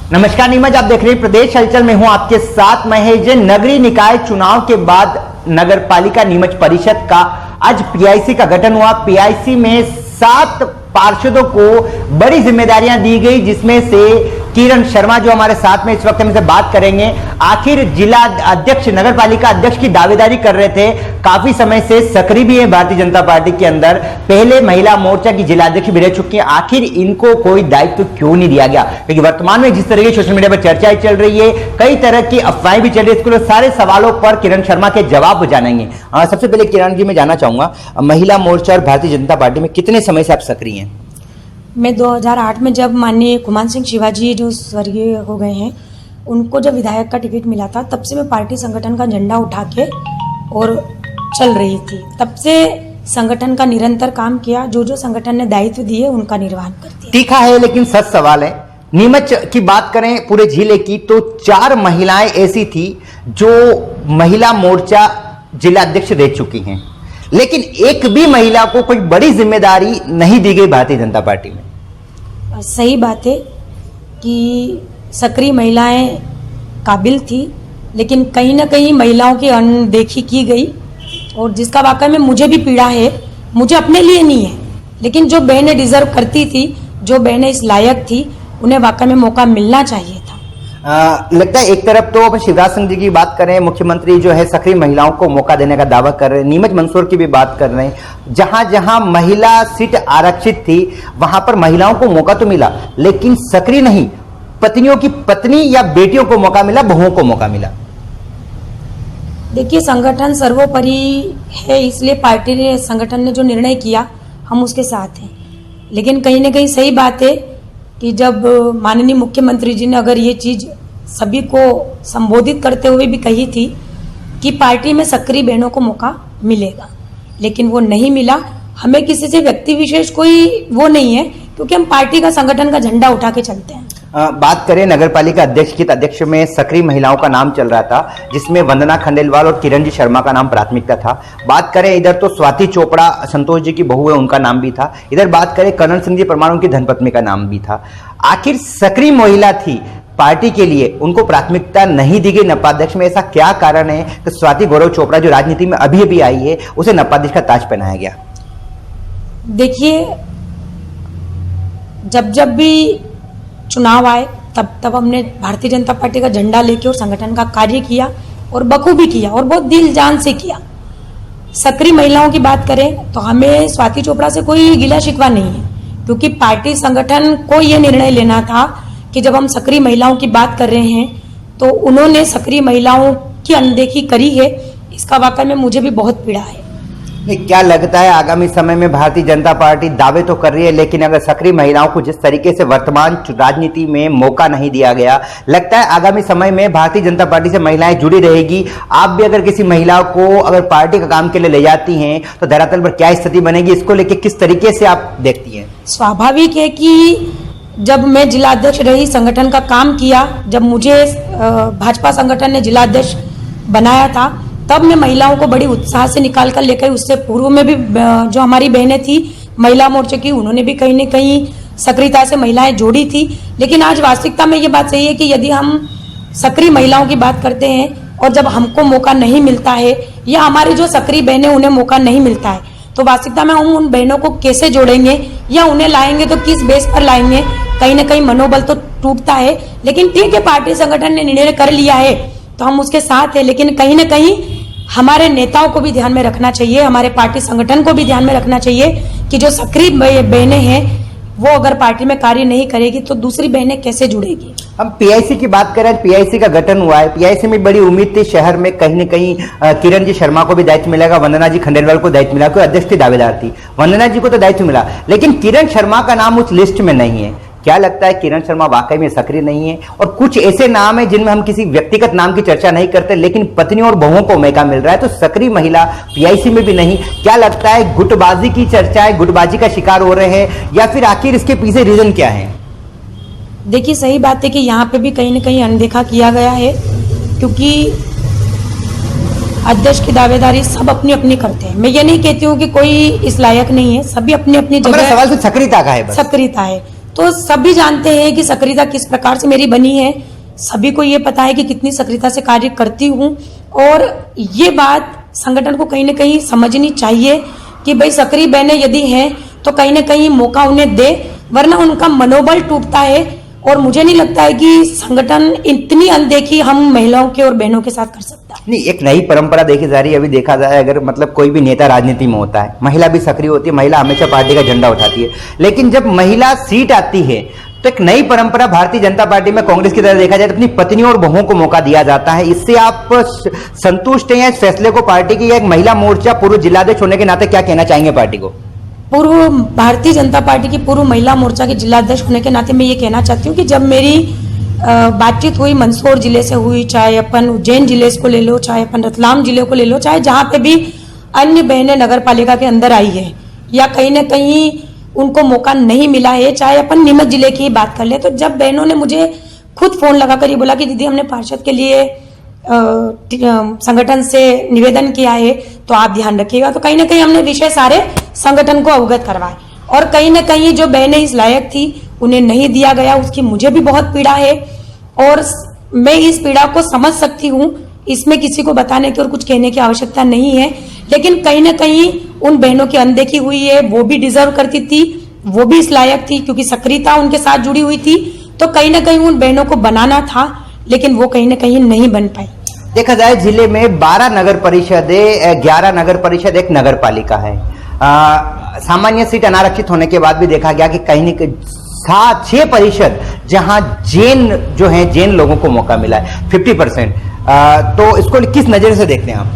नमस्कार नीमच, आप देख रहे हैं प्रदेश हलचल में हूं आपके साथ महेश। नगरीय निकाय चुनाव के बाद नगर पालिका नीमच परिषद का आज पीआईसी का गठन हुआ। पीआईसी में 7 पार्षदों को बड़ी जिम्मेदारियां दी गई, जिसमें से किरण शर्मा जो हमारे साथ में इस वक्त हम इनसे बात करेंगे। आखिर जिला अध्यक्ष, नगर पालिका अध्यक्ष की दावेदारी कर रहे थे, काफी समय से सक्रिय भी है भारतीय जनता पार्टी के अंदर, पहले महिला मोर्चा की जिला अध्यक्ष भी रह चुकी है। आखिर इनको कोई दायित्व क्यों नहीं दिया गया? क्योंकि वर्तमान में जिस तरह की सोशल मीडिया पर चर्चाएं चल रही है, कई तरह की अफवाहें भी चल रही है, इसको सारे सवालों पर किरण शर्मा के जवाब जानेंगे। सबसे पहले किरण जी, मैं जानना चाहूंगा, महिला मोर्चा और भारतीय जनता पार्टी में कितने समय से आप सक्रिय हैं? मैं 2008 में जब माननीय कुमान सिंह शिवाजी जो स्वर्गीय हो गए हैं, उनको जब विधायक का टिकट मिला था, तब से मैं पार्टी संगठन का झंडा उठा के और चल रही थी। तब से संगठन का निरंतर काम किया, जो जो संगठन ने दायित्व दिए उनका निर्वहन करती है। तीखा है लेकिन सच सवाल है। नीमच की बात करें पूरे जिले की, तो 4 महिलाएं ऐसी थी जो महिला मोर्चा जिला अध्यक्ष रह चुकी हैं, लेकिन एक भी महिला को कोई बड़ी जिम्मेदारी नहीं दी गई भारतीय जनता पार्टी में। सही बात है कि सक्रिय महिलाएं काबिल थी, लेकिन कहीं ना कहीं महिलाओं की अनदेखी की गई, और जिसका वाकई में मुझे भी पीड़ा है। मुझे अपने लिए नहीं है, लेकिन जो बहनें डिजर्व करती थी, जो बहनें इस लायक थी, उन्हें वाकई में मौका मिलना चाहिए था। लगता है एक तरफ तो अपन शिवराज सिंह जी की बात करें, मुख्यमंत्री जो है सक्रिय महिलाओं को मौका देने का दावा कर रहे हैं, नीमच मंदसौर की भी बात कर रहे हैं। जहां जहां महिला सीट आरक्षित थी वहां पर महिलाओं को मौका तो मिला, लेकिन सक्रिय नहीं, पत्नियों की पत्नी या बेटियों को मौका मिला, बहुओं को मौका मिला। देखिए, संगठन सर्वोपरि है, इसलिए पार्टी ने, संगठन ने जो निर्णय किया हम उसके साथ हैं। लेकिन कहीं ना कहीं सही बात है कि जब माननीय मुख्यमंत्री जी ने अगर ये चीज सभी को संबोधित करते हुए भी कही थी कि पार्टी में सक्रिय बहनों को मौका मिलेगा, लेकिन वो नहीं मिला। हमें किसी से व्यक्ति विशेष कोई वो नहीं है, क्योंकि हम पार्टी का, संगठन का झंडा उठा के चलते हैं। बात करें नगर पालिका अध्यक्ष की, अध्यक्ष में सक्रिय महिलाओं का नाम चल रहा था, जिसमें वंदना खंडेलवाल और किरण जी शर्मा का नाम प्राथमिकता था। बात करें इधर तो स्वाति चोपड़ा, संतोष जी की बहू है, उनका नाम भी था। इधर बात करें करण सिंह जी परमार, उनकी धर्मपत्नी का नाम भी था। आखिर सक्रिय महिला थी पार्टी के लिए, उनको प्राथमिकता नहीं दी गई नपाध्यक्ष में। ऐसा क्या कारण है कि स्वाति गौरव चोपड़ा जो राजनीति में अभी अभी आई है, उसे नपाध्यक्ष का ताज पहनाया गया? देखिए, जब भी चुनाव आए तब हमने भारतीय जनता पार्टी का झंडा लेके और संगठन का कार्य किया, और बखूबी किया, और बहुत दिल जान से किया। सक्रिय महिलाओं की बात करें तो हमें स्वाति चोपड़ा से कोई गिला शिकवा नहीं है, क्योंकि पार्टी संगठन को ये निर्णय लेना था कि जब हम सक्रिय महिलाओं की बात कर रहे हैं तो उन्होंने सक्रिय महिलाओं की अनदेखी करी है। इसका वाकई में मुझे भी बहुत पीड़ा है। क्या लगता है आगामी समय में भारतीय जनता पार्टी दावे तो कर रही है, लेकिन अगर सक्रिय महिलाओं को जिस तरीके से वर्तमान राजनीति में मौका नहीं दिया गया, लगता है आगामी समय में भारतीय जनता पार्टी से महिलाएं जुड़ी रहेगी? आप भी अगर किसी महिला को अगर पार्टी का काम के लिए ले जाती हैं तो धरातल पर क्या स्थिति बनेगी, इसको लेकर किस तरीके से आप देखती हैं? स्वाभाविक है कि जब मैं जिला अध्यक्ष रही, संगठन का काम किया, जब मुझे भाजपा संगठन ने जिला अध्यक्ष बनाया था, तब मैं महिलाओं को बड़ी उत्साह से निकाल कर लेकर, उससे पूर्व में भी जो हमारी बहनें थी महिला मोर्चे की, उन्होंने भी कहीं न कहीं सक्रियता से महिलाएं जोड़ी थी। लेकिन आज वास्तविकता में ये बात सही है कि यदि हम सक्रिय महिलाओं की बात करते हैं और जब हमको मौका नहीं मिलता है, या हमारी जो सक्रिय बहनें उन्हें मौका नहीं मिलता है, तो वास्तविकता में हम उन बहनों को कैसे जोड़ेंगे या उन्हें लाएंगे तो किस बेस पर लाएंगे? कहीं ना कहीं मनोबल तो टूटता है। लेकिन ठीक है, पार्टी संगठन ने निर्णय कर लिया है तो हम उसके साथ हैं, लेकिन कहीं ना कहीं हमारे नेताओं को भी ध्यान में रखना चाहिए, हमारे पार्टी संगठन को भी ध्यान में रखना चाहिए कि जो सक्रिय बहनें हैं वो अगर पार्टी में कार्य नहीं करेगी तो दूसरी बहनें कैसे जुड़ेगी? हम पीआईसी की बात करें, पीआईसी का गठन हुआ है, पीआईसी में बड़ी उम्मीद थी शहर में कहीं न कहीं किरण जी शर्मा को भी दायित्व मिलेगा, वंदना जी खंडेलवाल को दायित्व मिला, कोई अध्यक्ष की दावेदार थी, वंदना जी को तो दायित्व मिला, लेकिन किरण शर्मा का नाम उस लिस्ट में नहीं है। क्या लगता है किरण शर्मा वाकई में सक्रिय नहीं है? और कुछ ऐसे नाम है जिनमें हम किसी व्यक्तिगत नाम की चर्चा नहीं करते, लेकिन पत्नियों और बहुओं को मौका मिल रहा है, तो सक्रिय महिला पीआईसी में भी नहीं। क्या लगता है गुटबाजी की चर्चा है, गुटबाजी का शिकार हो रहे हैं, या फिर आखिर इसके पीछे रीजन क्या है? देखिए, सही बात है कि यहाँ पे भी कहीं ना कहीं अनदेखा किया गया है, क्योंकि अध्यक्ष की दावेदारी सब अपनी अपनी करते हैं। मैं ये नहीं कहती हूँ कि कोई इस लायक नहीं है, सभी अपनी अपनी जगह। सवाल तो सक्रियता का है, बस सक्रियता है। तो सभी जानते हैं कि सक्रियता किस प्रकार से मेरी बनी है, सभी को ये पता है कि कितनी सक्रियता से कार्य करती हूँ। और ये बात संगठन को कहीं ना कहीं समझनी चाहिए कि भाई सक्रिय बहनें यदि हैं तो कहीं ना कहीं मौका उन्हें दे, वरना उनका मनोबल टूटता है। और मुझे नहीं लगता है कि संगठन इतनी अनदेखी हम महिलाओं के और बहनों के साथ कर सकता है। नहीं, एक नई परंपरा देखी जा रही है। अभी देखा जाए अगर मतलब कोई भी नेता राजनीति में होता है, महिला भी सक्रिय होती है, महिला हमेशा पार्टी का झंडा उठाती है, लेकिन जब महिला सीट आती है तो एक नई परंपरा भारतीय जनता पार्टी में कांग्रेस की तरह देखा जाए तो अपनी पत्नियों और बहुओं को मौका दिया जाता है। इससे आप संतुष्ट हैं इस फैसले को पार्टी की? एक महिला मोर्चा पूर्व जिलाध्यक्ष होने के नाते क्या कहना चाहेंगे पार्टी को? पूर्व भारतीय जनता पार्टी की पूर्व महिला मोर्चा के जिलाध्यक्ष होने के नाते मैं ये कहना चाहती हूँ कि जब मेरी बातचीत हुई मंदसौर जिले से हुई, चाहे अपन उज्जैन जिले को ले लो, चाहे अपन रतलाम जिले को ले लो, चाहे जहाँ पे भी अन्य बहनें नगर पालिका के अंदर आई है या कहीं ना कहीं उनको मौका नहीं मिला है, चाहे अपन नीमच जिले की बात कर ले, तो जब बहनों ने मुझे खुद फोन लगाकर ये बोला कि दीदी हमने पार्षद के लिए संगठन से निवेदन किया है तो आप ध्यान रखिएगा, तो कहीं ना कहीं हमने विषय सारे संगठन को अवगत करवाए। और कहीं ना कहीं जो बहनें इस लायक थी उन्हें नहीं दिया गया, उसकी मुझे भी बहुत पीड़ा है और मैं इस पीड़ा को समझ सकती हूँ। इसमें किसी को बताने की और कुछ कहने की आवश्यकता नहीं है, लेकिन कहीं ना कहीं उन बहनों की अनदेखी हुई है। वो भी डिजर्व करती थी, वो भी इस लायक थी क्योंकि सक्रियता उनके साथ जुड़ी हुई थी, तो कहीं ना कहीं उन बहनों को बनाना था, लेकिन वो कहीं ना कहीं नहीं बन पाई। देखा जाए जिले में 12 नगर परिषद है, 11 नगर परिषद, एक नगर पालिका है। सामान्य सीट अनारक्षित होने के बाद भी देखा गया कि कहीं न कहीं 6 परिषद जहां जैन जो है जैन लोगों को मौका मिला है 50%। तो इसको किस नजर से देखते हैं आप?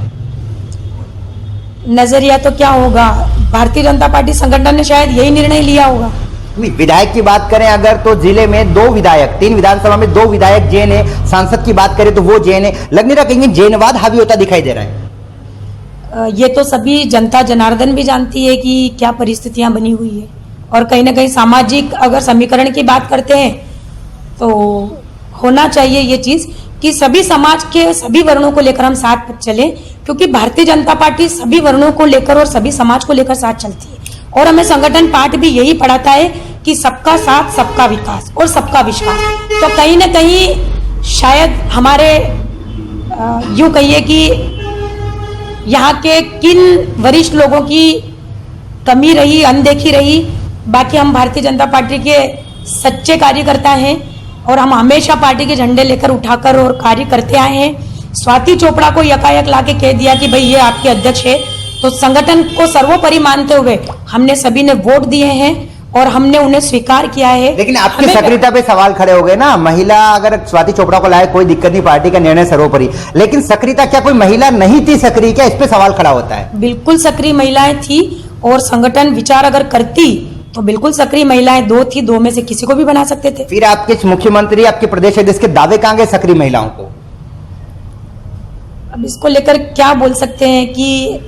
नजरिया तो क्या होगा, भारतीय जनता पार्टी संगठन ने शायद यही निर्णय लिया होगा। विधायक की बात करें अगर तो जिले में 2 विधायक, 3 विधानसभा में 2 विधायक जैन है। सांसद की बात करें तो वो जैन है। लग नहीं रहा कहीं जैनवाद हावी होता दिखाई दे रहा है? ये तो सभी जनता जनार्दन भी जानती है कि क्या परिस्थितियां बनी हुई है, और कहीं ना कहीं सामाजिक अगर समीकरण की बात करते हैं तो होना चाहिए ये चीज कि सभी समाज के सभी वर्णों को लेकर हम साथ चलें, क्योंकि भारतीय जनता पार्टी सभी वर्णों को लेकर और सभी समाज को लेकर साथ चलती है। और हमें संगठन पाठ भी यही पढ़ाता है कि सबका साथ, सबका विकास और सबका विश्वास। तो कहीं ना कहीं शायद हमारे यूं कहिए कि यहाँ के किन वरिष्ठ लोगों की कमी रही, अनदेखी रही। बाकी हम भारतीय जनता पार्टी के सच्चे कार्यकर्ता हैं और हम हमेशा पार्टी के झंडे लेकर उठाकर और कार्य करते आए हैं। स्वाति चोपड़ा को यकायक लाके कह दिया कि भाई ये आपके अध्यक्ष है, तो संगठन को सर्वोपरि मानते हुए हमने सभी ने वोट दिए हैं और हमने उन्हें स्वीकार किया है। लेकिन आपकी सक्रियता पे सवाल खड़े हो गए ना। महिला अगर स्वाति चोपड़ा को लाए कोई दिक्कत नहीं, पार्टी का निर्णय सर्वोपरि, लेकिन सक्रियता क्या कोई महिला नहीं थी सक्रिय? क्या इस पे सवाल खड़ा होता है? बिल्कुल सक्रिय महिलाएं थी और संगठन विचार अगर करती तो बिल्कुल सक्रिय महिलाएं 2 थी, 2 में से किसी को भी बना सकते थे। फिर आपके मुख्यमंत्री, आपके प्रदेश अध्यक्ष के दावे कहां गए सक्रिय महिलाओं को? अब इसको लेकर क्या बोल सकते हैं कि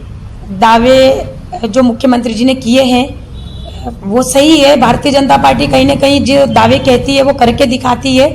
दावे जो मुख्यमंत्री जी ने किए हैं वो सही है। भारतीय जनता पार्टी कहीं ना कहीं जो दावे कहती है वो करके दिखाती है,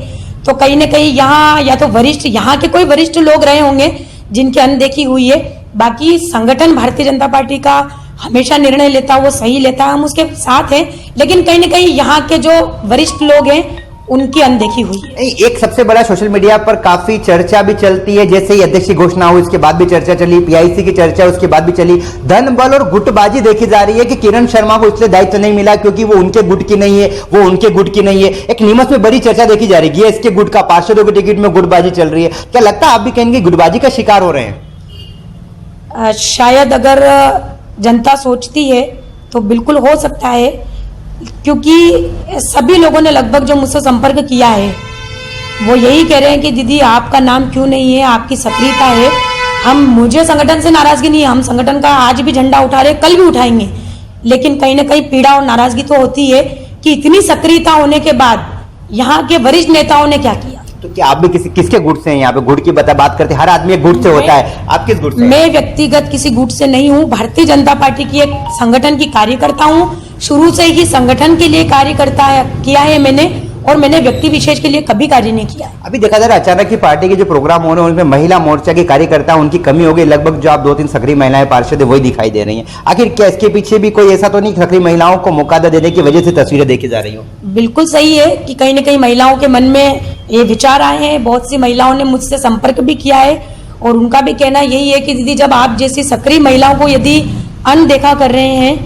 तो कहीं ना कहीं यहाँ या तो वरिष्ठ, यहाँ के कोई वरिष्ठ लोग रहे होंगे जिनकी अनदेखी हुई है। बाकी संगठन भारतीय जनता पार्टी का हमेशा निर्णय लेता है, वो सही लेता है, हम उसके साथ हैं, लेकिन कहीं ना कहीं यहाँ के जो वरिष्ठ लोग हैं उनकी अनदेखी हुई है। एक सबसे बड़ा सोशल मीडिया पर काफी चर्चा भी चलती है, जैसे ही अध्यक्ष की घोषणा हुई उसके बाद भी चर्चा चली, पीआईसी की चर्चा उसके बाद भी चली, धन बल और गुटबाजी देखी जा रही है कि किरण शर्मा को इसलिए दायित्व नहीं मिला क्योंकि वो उनके गुट की नहीं है, वो उनके गुट की नहीं है। एक नीमच में बड़ी चर्चा देखी जा रही है, इसके गुट का, पार्षदों के टिकट में गुटबाजी चल रही है। क्या लगता है आप भी कहेंगे गुटबाजी का शिकार हो रहे हैं? शायद अगर जनता सोचती है तो बिल्कुल हो सकता है, क्योंकि सभी लोगों ने लगभग जो मुझसे संपर्क किया है वो यही कह रहे हैं कि दीदी आपका नाम क्यों नहीं है, आपकी सक्रियता है। मुझे संगठन से नाराजगी नहीं है, हम संगठन का आज भी झंडा उठा रहे, कल भी उठाएंगे, लेकिन कहीं ना कहीं पीड़ा और नाराजगी तो होती है कि इतनी सक्रियता होने के बाद यहाँ के वरिष्ठ नेताओं ने क्या किया। तो क्या आप भी किसके गुट से हैं? यहाँ पे गुट की बात करते हैं, हर आदमी एक गुट से होता है, आप किस गुट से? मैं व्यक्तिगत किसी गुट से नहीं हूँ, भारतीय जनता पार्टी की एक संगठन की कार्यकर्ता हूँ। शुरू से ही संगठन के लिए कार्य किया है मैंने, और मैंने व्यक्ति विशेष के लिए कभी कार्य नहीं किया है। अभी देखा जा रहा है अचानक की पार्टी के जो प्रोग्राम हो रहे हैं उनमें महिला मोर्चा के कार्यकर्ता उनकी कमी हो गई, लगभग जो आप 2-3 सक्रिय महिलाएं पार्षद है वही दिखाई दे रही हैं। आखिर क्या इसके पीछे भी कोई ऐसा तो नहीं सक्रिय महिलाओं को मौका देने की वजह से तस्वीरें देखी जा रही हो? बिल्कुल सही है कि कहीं न कहीं महिलाओं के मन में ये विचार आए हैं। बहुत सी महिलाओं ने मुझसे संपर्क भी किया है और उनका भी कहना यही है कि दीदी जब आप जैसी सक्रिय महिलाओं को यदि अनदेखा कर रहे हैं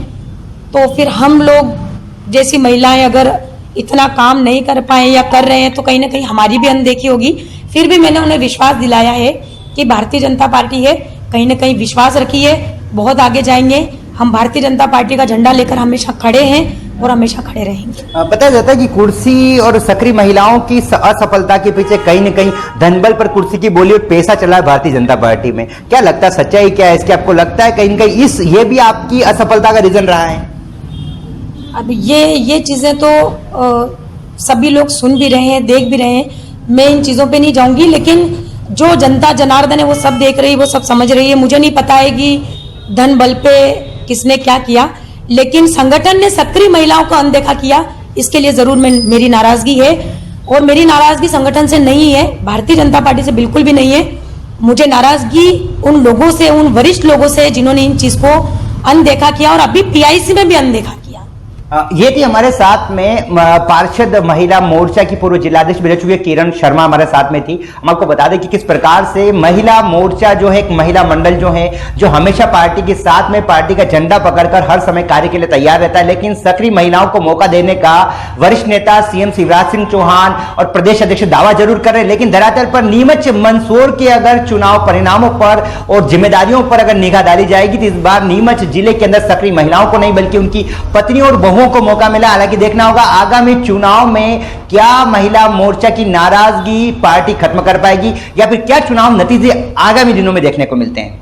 तो फिर हम लोग जैसी महिलाएं अगर इतना काम नहीं कर पाए या कर रहे हैं तो कहीं ना कहीं हमारी भी अनदेखी होगी। फिर भी मैंने उन्हें विश्वास दिलाया है कि भारतीय जनता पार्टी है, कहीं ना कहीं विश्वास रखिए, बहुत आगे जाएंगे। हम भारतीय जनता पार्टी का झंडा लेकर हमेशा खड़े हैं और हमेशा खड़े रहेंगे। बताया जाता है कि कुर्सी और सक्रिय महिलाओं की असफलता के पीछे कहीं न कहीं धनबल पर कुर्सी की बोली और पैसा चला है भारतीय जनता पार्टी में। क्या लगता है, सच्चाई क्या है इसकी? आपको लगता है कहीं न कहीं ये भी आपकी असफलता का रीजन रहा है? अब ये चीजें तो सभी लोग सुन भी रहे हैं, देख भी रहे हैं। मैं इन चीजों पे नहीं जाऊंगी, लेकिन जो जनता जनार्दन है वो सब देख रही है, वो सब समझ रही है। मुझे नहीं पता है कि धन बल पे किसने क्या किया, लेकिन संगठन ने सक्रिय महिलाओं को अनदेखा किया, इसके लिए जरूर मेरी नाराजगी है। और मेरी नाराजगी संगठन से नहीं है, भारतीय जनता पार्टी से बिल्कुल भी नहीं है। मुझे नाराजगी उन लोगों से, उन वरिष्ठ लोगों से जिन्होंने इन चीज को अनदेखा किया और अभी पीआईसी में भी अनदेखा किया। ये थी हमारे साथ में पार्षद महिला मोर्चा की पूर्व जिलाध्यक्ष भी रह चुकी है किरण शर्मा हमारे साथ में थी। हम आपको बता दें कि किस प्रकार से महिला मोर्चा जो है, एक महिला मंडल जो है, जो हमेशा पार्टी के साथ में पार्टी का झंडा पकड़कर हर समय कार्य के लिए तैयार रहता है, लेकिन सक्रिय महिलाओं को मौका देने का वरिष्ठ नेता सीएम शिवराज सिंह चौहान और प्रदेश अध्यक्ष दावा जरूर कर रहे हैं, लेकिन धरातल पर नीमच मंदसौर के अगर चुनाव परिणामों पर और जिम्मेदारियों पर अगर निगाह डाली जाएगी तो इस बार नीमच जिले के अंदर सक्रिय महिलाओं को नहीं बल्कि उनकी पत्नियों और बहुओं को मौका मिला। हालांकि देखना होगा आगामी चुनाव में क्या महिला मोर्चा की नाराजगी पार्टी खत्म कर पाएगी या फिर क्या चुनाव नतीजे आगामी दिनों में देखने को मिलते हैं।